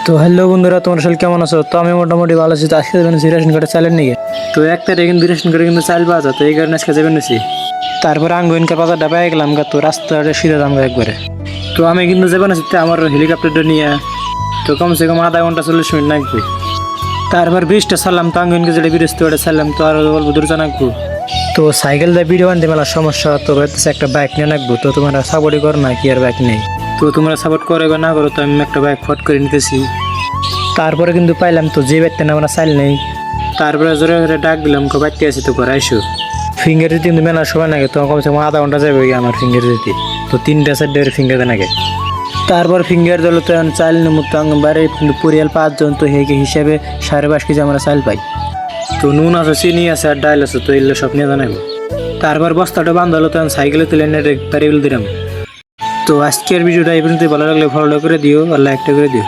তো হ্যালো বন্ধুরা, তোমার আসলে কেমন আছো? তো আমি মোটামুটি ভালো আছি। তো আজকে যাবেন রেশন কার্ডে চালের নিয়ে। তো এক তারিখে কিন্তু রেশন কার্ডে কিন্তু চাল পাওয়া যায়, তো এই কারণে আজকে যাবেন নিছি। তারপরে আঙ্গুইনকার বাজারটা পেয়ে গেলাম গা, তো রাস্তাটা সিধা দাম একবারে। তো আমি কিন্তু যাবেন আছি আমার হেলিকপ্টারটা নিয়ে। তো কমসে কম আধা ঘন্টা 40 মিনিট লাগবে। তারপর ব্রিজটা ছাড়লাম, তো আঙ্গুইনকে যেটা ব্রিজ তো ওটা ছাড়লাম, তো আর অল্প দূর জানাকবো। তো সাইকেল দিয়ে ভিডিও আনতে মেলা সমস্যা, তো ভাবতেছে একটা বাইক নিয়ে রাখবো। তো তোমরা সাপোর্টই করো না কি আর বাইক নেই? তো তোমরা সাপোর্ট করে বা না করো, তো আমি একটা বাইক ফট করে নিতেছি। তারপরে কিন্তু পাইলাম তো যে বাইকটা আমরা চাইল নেই। তারপরে জোরে জোরে ডাক দিলাম, বাইকতে আছি তো করে আইসো। ফিঙ্গার দিতে কিন্তু মেলা সময় লাগে, তো কমসে কম আধা ঘন্টা যাবে আমার ফিঙ্গার দিতে। তো 3-4 ফিঙ্গার দেন আগে। তারপর ফিঙ্গার দিল তো চাইল নেমতো বাইরে কিন্তু পরিয়াল 5 জন, তো হেগে হিসাবে 5.5 কেজি আমরা চাইল পাই। তো নুন আছে, চিনি আছে, আর ডাইল আছে, তো এগুলো সব নিয়ে জানাবো। তারপর বস্তাটা বান্ধালো, তো সাইকেলে তুলে এনে বাড়ি দিলাম। তো আজকের ভিডিওটা এই পর্যন্ত, ভালো লাগলে ফলো করে দিও আর লাইকটা করে দিও।